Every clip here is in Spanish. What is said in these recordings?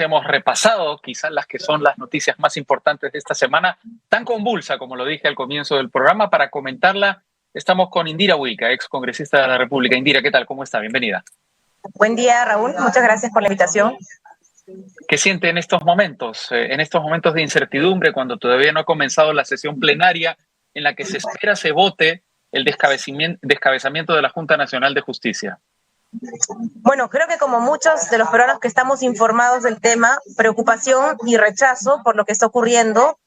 hemos repasado quizás las que son las noticias más importantes de esta semana, tan convulsa como lo dije al comienzo del programa. Para comentarla, estamos con Indira Wilca, ex congresista de la República. Indira, ¿qué tal? ¿Cómo está? Bienvenida. Buen día, Raúl. Muchas gracias por la invitación. ¿Qué siente en estos momentos de incertidumbre, cuando todavía no ha comenzado la sesión plenaria en la que se espera se vote el descabezamiento de la Junta Nacional de Justicia? Bueno, creo que como muchos de los peruanos que estamos informados del tema, preocupación y rechazo por lo que está ocurriendo.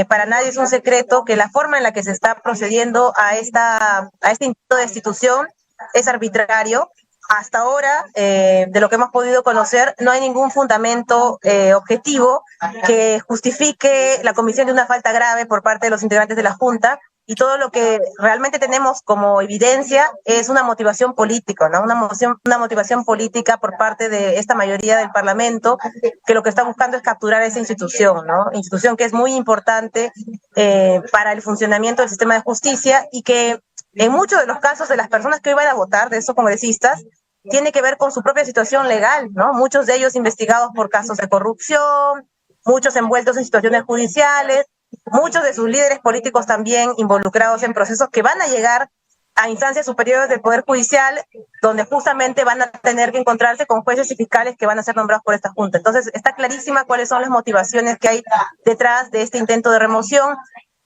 Para nadie es un secreto que la forma en la que se está procediendo a este intento de destitución es arbitrario. Hasta ahora, de lo que hemos podido conocer, no hay ningún fundamento objetivo que justifique la comisión de una falta grave por parte de los integrantes de la Junta, y todo lo que realmente tenemos como evidencia es una motivación política, ¿no? Una motivación política por parte de esta mayoría del Parlamento, que lo que está buscando es capturar esa institución, ¿no? Institución que es muy importante para el funcionamiento del sistema de justicia, y que en muchos de los casos de las personas que hoy van a votar, de esos congresistas, tiene que ver con su propia situación legal, ¿no? Muchos de ellos investigados por casos de corrupción, muchos envueltos en situaciones judiciales, muchos de sus líderes políticos también involucrados en procesos que van a llegar a instancias superiores del Poder Judicial, donde justamente van a tener que encontrarse con jueces y fiscales que van a ser nombrados por esta Junta. Entonces, está clarísima cuáles son las motivaciones que hay detrás de este intento de remoción.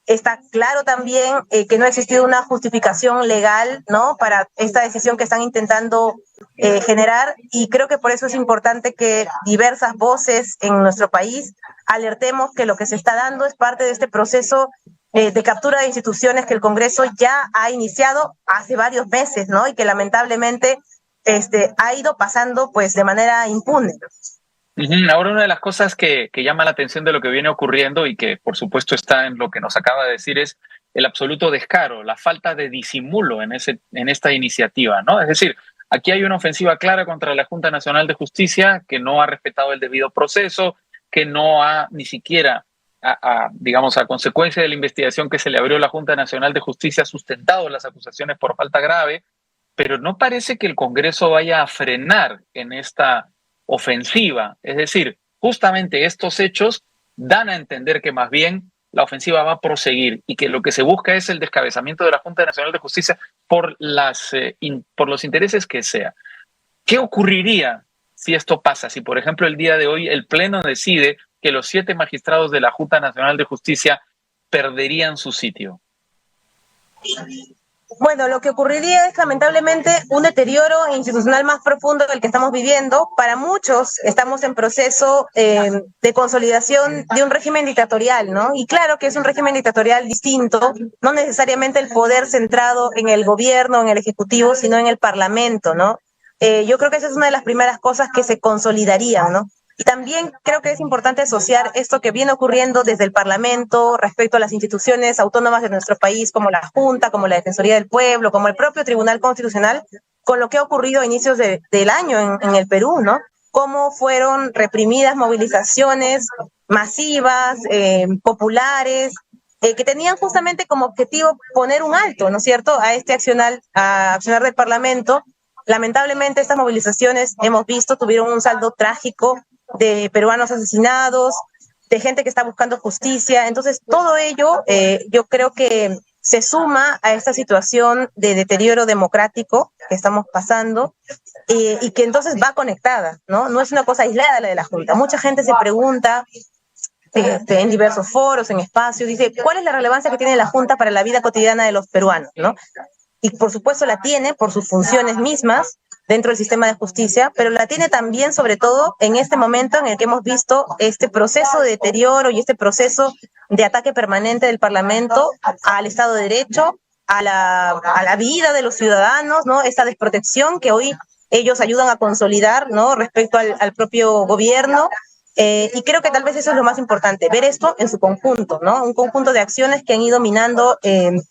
Está claro también que no ha existido una justificación legal, ¿no?, para esta decisión que están intentando generar, y creo que por eso es importante que diversas voces en nuestro país alertemos que lo que se está dando es parte de este proceso de captura de instituciones que el Congreso ya ha iniciado hace varios meses, ¿no?, y que lamentablemente ha ido pasando pues de manera impune. Ahora, una de las cosas que llama la atención de lo que viene ocurriendo, y que por supuesto está en lo que nos acaba de decir, es el absoluto descaro, la falta de disimulo en esta iniciativa, ¿no? Es decir, aquí hay una ofensiva clara contra la Junta Nacional de Justicia, que no ha respetado el debido proceso, que no ha ni siquiera, digamos, a consecuencia de la investigación que se le abrió a la Junta Nacional de Justicia, sustentado las acusaciones por falta grave, pero no parece que el Congreso vaya a frenar en esta ofensiva. Es decir, justamente estos hechos dan a entender que más bien la ofensiva va a proseguir, y que lo que se busca es el descabezamiento de la Junta Nacional de Justicia por los intereses que sea. ¿Qué ocurriría si esto pasa? Si, por ejemplo, el día de hoy el Pleno decide que los 7 magistrados de la Junta Nacional de Justicia perderían su sitio. Bueno, lo que ocurriría es lamentablemente un deterioro institucional más profundo del que estamos viviendo. Para muchos estamos en proceso de consolidación de un régimen dictatorial, ¿no? Y claro que es un régimen dictatorial distinto, no necesariamente el poder centrado en el gobierno, en el ejecutivo, sino en el parlamento, ¿no? Yo creo que esa es una de las primeras cosas que se consolidarían, ¿no? Y también creo que es importante asociar esto que viene ocurriendo desde el Parlamento respecto a las instituciones autónomas de nuestro país, como la Junta, como la Defensoría del Pueblo, como el propio Tribunal Constitucional, con lo que ha ocurrido a inicios del año en el Perú, ¿no? Cómo fueron reprimidas movilizaciones masivas, populares, que tenían justamente como objetivo poner un alto, ¿no es cierto?, a este accionar del Parlamento. Lamentablemente, estas movilizaciones, hemos visto, tuvieron un saldo trágico de peruanos asesinados, de gente que está buscando justicia. Entonces, todo ello yo creo que se suma a esta situación de deterioro democrático que estamos pasando, y que entonces va conectada, ¿no? No es una cosa aislada la de la Junta. Mucha gente se pregunta en diversos foros, en espacios, dice, ¿cuál es la relevancia que tiene la Junta para la vida cotidiana de los peruanos, ¿no? Y por supuesto la tiene por sus funciones mismas dentro del sistema de justicia, pero la tiene también, sobre todo, en este momento en el que hemos visto este proceso de deterioro y este proceso de ataque permanente del Parlamento al Estado de Derecho, a la vida de los ciudadanos, ¿no? Esta desprotección que hoy ellos ayudan a consolidar, ¿no?, respecto al propio gobierno. Y creo que tal vez eso es lo más importante, ver esto en su conjunto, ¿no? Un conjunto de acciones que han ido minando,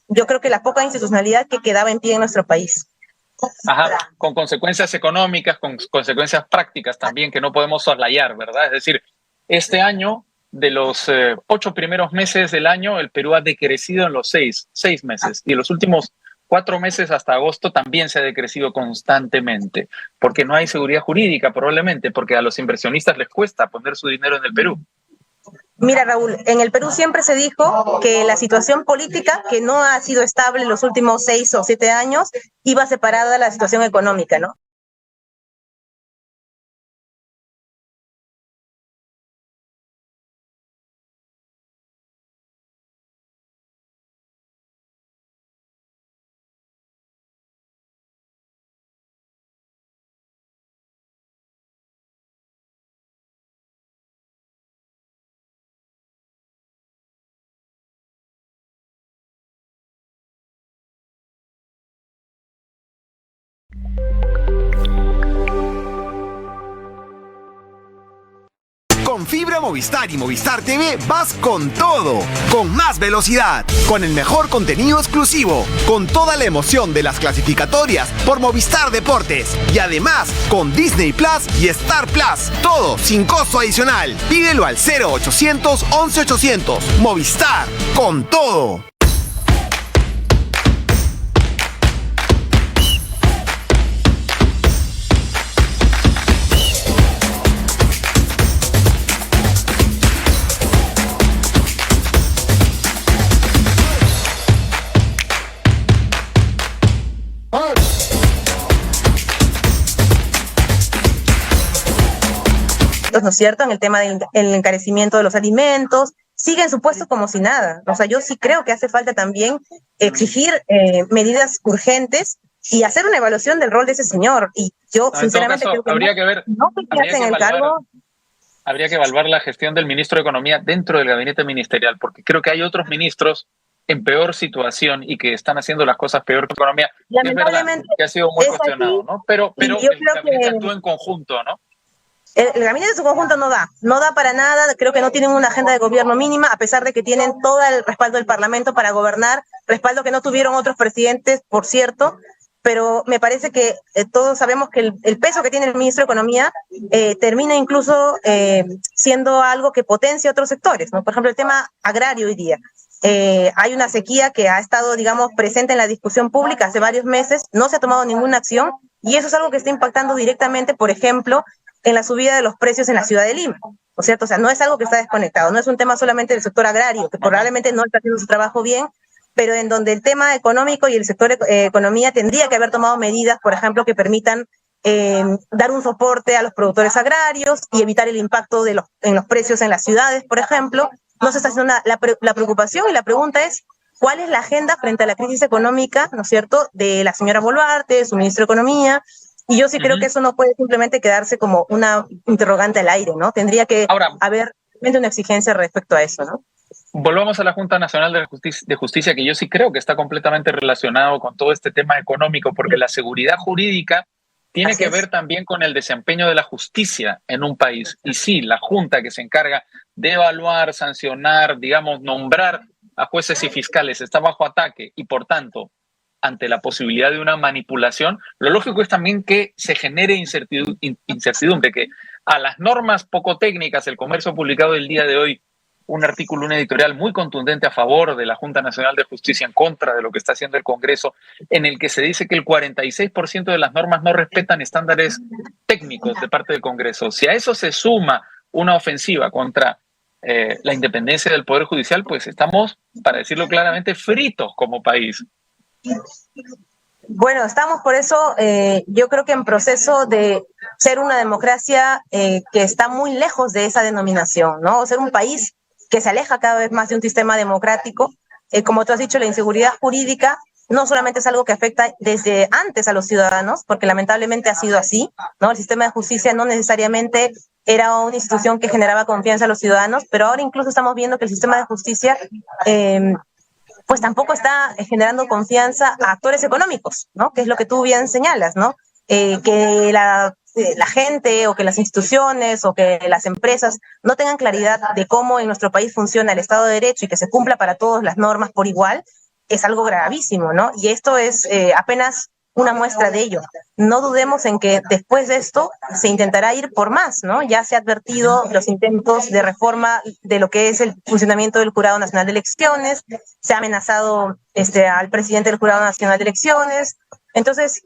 yo creo que la poca institucionalidad que quedaba en pie en nuestro país. Ajá, con consecuencias económicas, con consecuencias prácticas también que no podemos soslayar, ¿verdad? Es decir, este año, de los 8 primeros meses del año, el Perú ha decrecido en los 6 meses, y en los últimos 4 meses hasta agosto también se ha decrecido constantemente, porque no hay seguridad jurídica probablemente, porque a los inversionistas les cuesta poner su dinero en el Perú. Mira, Raúl, en el Perú siempre se dijo que la situación política, que no ha sido estable en los últimos 6 o 7 años, iba separada de la situación económica, ¿no? Con fibra Movistar y Movistar TV vas con todo, con más velocidad, con el mejor contenido exclusivo, con toda la emoción de las clasificatorias por Movistar Deportes y además con Disney Plus y Star Plus, todo sin costo adicional. Pídelo al 0800 11 800. Movistar, con todo. ¿No es cierto? En el tema del encarecimiento de los alimentos, sigue en su puesto como si nada. O sea, yo sí creo que hace falta también exigir medidas urgentes y hacer una evaluación del rol de ese señor. Y yo, sinceramente, creo que habría que ver, no sé qué hacen el cargo. Habría que evaluar la gestión del ministro de Economía dentro del gabinete ministerial, porque creo que hay otros ministros en peor situación y que están haciendo las cosas peor que Economía. Lamentablemente, es verdad que ha sido muy cuestionado, ¿no? Pero el gabinete actúa en conjunto, ¿no? El gabinete de su conjunto no da para nada, creo que no tienen una agenda de gobierno mínima, a pesar de que tienen todo el respaldo del Parlamento para gobernar, respaldo que no tuvieron otros presidentes, por cierto, pero me parece que todos sabemos que el peso que tiene el ministro de Economía termina incluso siendo algo que potencia otros sectores, ¿no? Por ejemplo, el tema agrario hoy día. Hay una sequía que ha estado, digamos, presente en la discusión pública hace varios meses, no se ha tomado ninguna acción, y eso es algo que está impactando directamente, por ejemplo, en la subida de los precios en la ciudad de Lima, ¿no es cierto? O sea, no es algo que está desconectado, no es un tema solamente del sector agrario, que probablemente no está haciendo su trabajo bien, pero en donde el tema económico y el sector economía tendría que haber tomado medidas, por ejemplo, que permitan dar un soporte a los productores agrarios y evitar el impacto en los precios en las ciudades, por ejemplo. No se está haciendo nada. La preocupación y la pregunta es, ¿cuál es la agenda frente a la crisis económica, ¿no es cierto?, de la señora Boluarte, su ministro de Economía? Y yo sí creo que eso no puede simplemente quedarse como una interrogante al aire, ¿no? Tendría que haber una exigencia respecto a eso, ¿no? Volvamos a la Junta Nacional de Justicia, que yo sí creo que está completamente relacionado con todo este tema económico, porque la seguridad jurídica tiene que ver también con el desempeño de la justicia en un país. Y sí, la Junta que se encarga de evaluar, sancionar, digamos, nombrar a jueces y fiscales está bajo ataque y, por tanto, ante la posibilidad de una manipulación, lo lógico es también que se genere incertidumbre, que a las normas poco técnicas, el Comercio ha publicado el día de hoy un artículo, un editorial muy contundente a favor de la Junta Nacional de Justicia, en contra de lo que está haciendo el Congreso, en el que se dice que el 46% de las normas no respetan estándares técnicos de parte del Congreso. Si a eso se suma una ofensiva contra la independencia del Poder Judicial, pues estamos, para decirlo claramente, fritos como país. Bueno, estamos por eso, yo creo que en proceso de ser una democracia que está muy lejos de esa denominación, ¿no? O ser un país que se aleja cada vez más de un sistema democrático. Como tú has dicho, la inseguridad jurídica no solamente es algo que afecta desde antes a los ciudadanos, porque lamentablemente ha sido así, ¿no? El sistema de justicia no necesariamente era una institución que generaba confianza a los ciudadanos, pero ahora incluso estamos viendo que el sistema de justicia pues tampoco está generando confianza a actores económicos, ¿no? Que es lo que tú bien señalas, ¿no? Que la gente o que las instituciones o que las empresas no tengan claridad de cómo en nuestro país funciona el Estado de Derecho y que se cumpla para todos las normas por igual, es algo gravísimo, ¿no? Y esto es apenas una muestra de ello. No dudemos en que después de esto se intentará ir por más, ¿no? Ya se ha advertido los intentos de reforma de lo que es el funcionamiento del Jurado Nacional de Elecciones, se ha amenazado al presidente del Jurado Nacional de Elecciones. Entonces,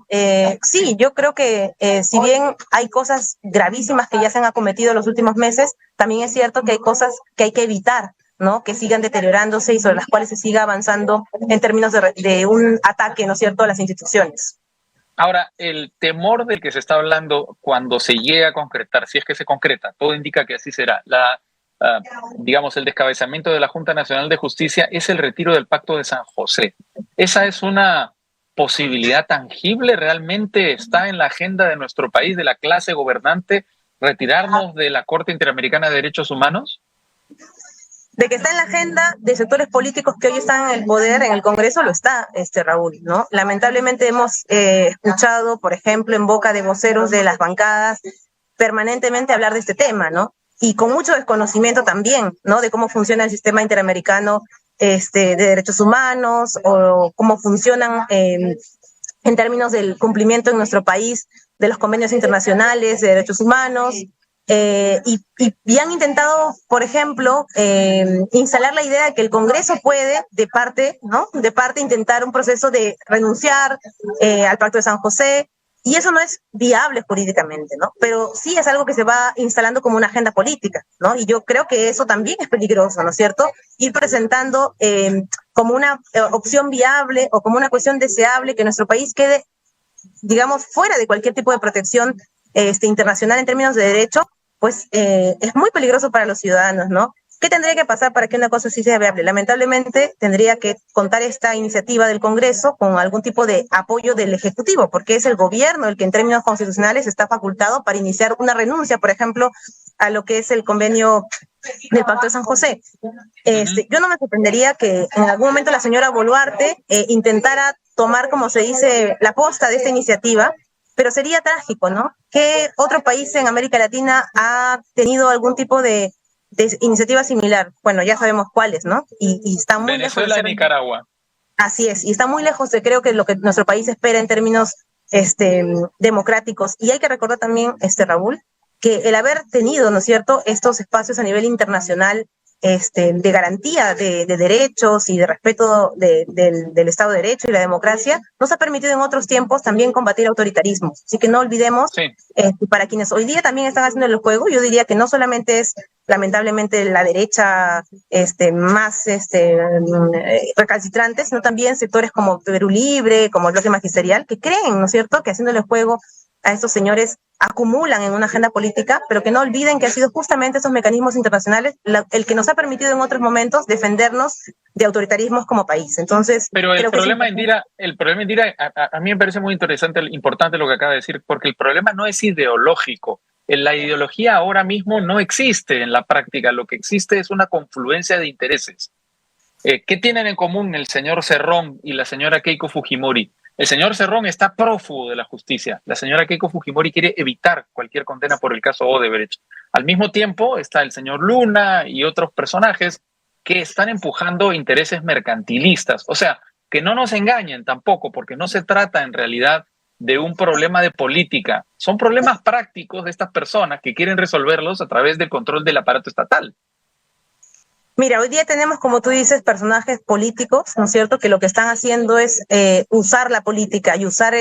sí, yo creo que si bien hay cosas gravísimas que ya se han acometido en los últimos meses, también es cierto que hay cosas que hay que evitar, ¿no? Que sigan deteriorándose y sobre las cuales se siga avanzando en términos de un ataque, ¿no es cierto?, a las instituciones. Ahora, el temor del que se está hablando cuando se llega a concretar, si es que se concreta, todo indica que así será, digamos, el descabezamiento de la Junta Nacional de Justicia es el retiro del Pacto de San José. ¿Esa es una posibilidad tangible? ¿Realmente está en la agenda de nuestro país, de la clase gobernante, retirarnos de la Corte Interamericana de Derechos Humanos? De que está en la agenda de sectores políticos que hoy están en el poder, en el Congreso, lo está, Raúl, ¿no? Lamentablemente hemos escuchado, por ejemplo, en boca de voceros de las bancadas, permanentemente hablar de este tema, ¿no? Y con mucho desconocimiento también, ¿no? De cómo funciona el sistema interamericano de derechos humanos o cómo funcionan en términos del cumplimiento en nuestro país de los convenios internacionales de derechos humanos. Y han intentado, por ejemplo, instalar la idea de que el Congreso puede, de parte, intentar un proceso de renunciar al Pacto de San José, y eso no es viable jurídicamente, ¿no? Pero sí es algo que se va instalando como una agenda política, ¿no? Y yo creo que eso también es peligroso, ¿no es cierto? Ir presentando como una opción viable o como una cuestión deseable que nuestro país quede, digamos, fuera de cualquier tipo de protección internacional en términos de derecho, pues es muy peligroso para los ciudadanos, ¿no? ¿Qué tendría que pasar para que una cosa así sea viable? Lamentablemente tendría que contar esta iniciativa del Congreso con algún tipo de apoyo del Ejecutivo, porque es el gobierno el que en términos constitucionales está facultado para iniciar una renuncia, por ejemplo, a lo que es el convenio del Pacto de San José. Yo no me sorprendería que en algún momento la señora Boluarte intentara tomar, como se dice, la posta de esta iniciativa, pero sería trágico, ¿no? ¿Qué otro país en América Latina ha tenido algún tipo de iniciativa similar? Bueno, ya sabemos cuáles, ¿no? Y está muy Venezuela lejos y Nicaragua. Así es, y está muy lejos de, creo, que lo que nuestro país espera en términos democráticos. Y hay que recordar también, Raúl, que el haber tenido, ¿no es cierto?, estos espacios a nivel internacional de garantía de derechos y de respeto del Estado de Derecho y la democracia, nos ha permitido en otros tiempos también combatir autoritarismos. Así que no olvidemos, sí. Para quienes hoy día también están haciendo el juego, yo diría que no solamente es lamentablemente la derecha más recalcitrante, sino también sectores como Perú Libre, como el bloque magisterial, que creen, ¿no es cierto?, que haciéndole juego a estos señores acumulan en una agenda política, pero que no olviden que ha sido justamente esos mecanismos internacionales el que nos ha permitido en otros momentos defendernos de autoritarismos como país. Entonces, pero el problema, Indira, a mí me parece muy importante lo que acaba de decir, porque el problema no es ideológico. La ideología ahora mismo no existe en la práctica, lo que existe es una confluencia de intereses. ¿Qué tienen en común el señor Cerrón y la señora Keiko Fujimori? El señor Cerrón está prófugo de la justicia. La señora Keiko Fujimori quiere evitar cualquier condena por el caso Odebrecht. Al mismo tiempo está el señor Luna y otros personajes que están empujando intereses mercantilistas. O sea, que no nos engañen tampoco, porque no se trata en realidad de un problema de política. Son problemas prácticos de estas personas que quieren resolverlos a través del control del aparato estatal. Mira, hoy día tenemos, como tú dices, personajes políticos, ¿no es cierto?, que lo que están haciendo es usar la política y usar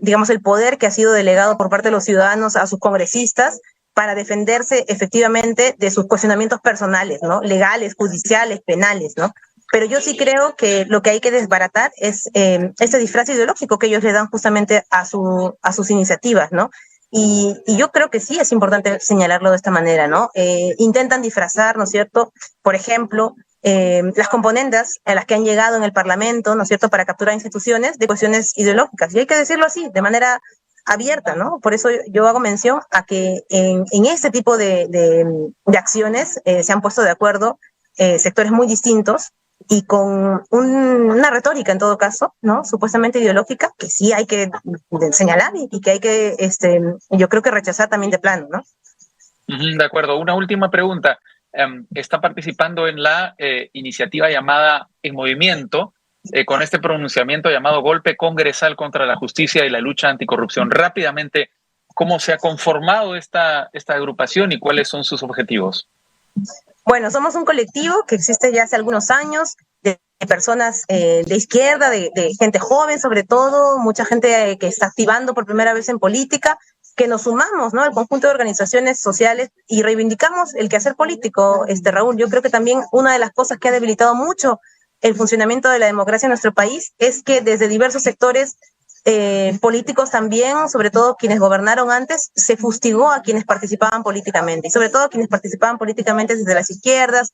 digamos, el poder que ha sido delegado por parte de los ciudadanos a sus congresistas para defenderse efectivamente de sus cuestionamientos personales, ¿no?, legales, judiciales, penales, ¿no? Pero yo sí creo que lo que hay que desbaratar es este disfraz ideológico que ellos le dan justamente a sus iniciativas, ¿no? Y yo creo que sí es importante señalarlo de esta manera, ¿no? Intentan disfrazar, ¿no es cierto?, por ejemplo, las componendas a las que han llegado en el Parlamento, ¿no es cierto?, para capturar instituciones de cuestiones ideológicas. Y hay que decirlo así, de manera abierta, ¿no? Por eso yo hago mención a que en este tipo de acciones se han puesto de acuerdo sectores muy distintos y con una retórica, en todo caso, ¿no?, supuestamente ideológica, que sí hay que señalar y que hay que, yo creo que rechazar también de plano, ¿no? De acuerdo. Una última pregunta. Está participando en la iniciativa llamada En Movimiento, con este pronunciamiento llamado Golpe Congresal contra la Justicia y la Lucha Anticorrupción. Rápidamente, ¿cómo se ha conformado esta agrupación y cuáles son sus objetivos? Bueno, somos un colectivo que existe ya hace algunos años, de personas de izquierda, de gente joven sobre todo, mucha gente que está activando por primera vez en política, que nos sumamos, ¿no?, al conjunto de organizaciones sociales y reivindicamos el quehacer político, Raúl. Yo creo que también una de las cosas que ha debilitado mucho el funcionamiento de la democracia en nuestro país es que desde diversos sectores políticos también, sobre todo quienes gobernaron antes, se fustigó a quienes participaban políticamente, y sobre todo a quienes participaban políticamente desde las izquierdas,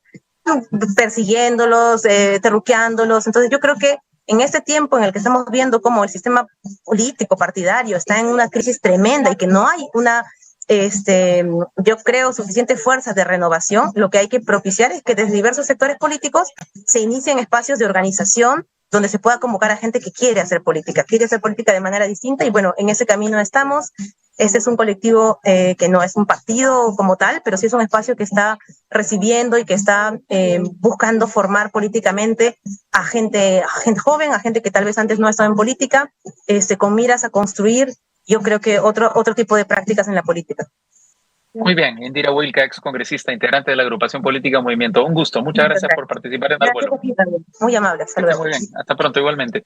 persiguiéndolos, terruqueándolos. Entonces yo creo que en este tiempo en el que estamos viendo cómo el sistema político partidario está en una crisis tremenda y que no hay una, yo creo, suficiente fuerza de renovación, lo que hay que propiciar es que desde diversos sectores políticos se inicien espacios de organización donde se pueda convocar a gente que quiere hacer política de manera distinta, y bueno, en ese camino estamos. Este es un colectivo que no es un partido como tal, pero sí es un espacio que está recibiendo y que está buscando formar políticamente a gente joven, a gente que tal vez antes no ha estado en política, con miras a construir, yo creo que otro tipo de prácticas en la política. Muy bien, Indira Wilca, ex congresista, integrante de la agrupación política Movimiento. Un gusto, muchas gracias por participar en Al Vuelo. Muy amable, saludos. Muy bien, hasta pronto igualmente.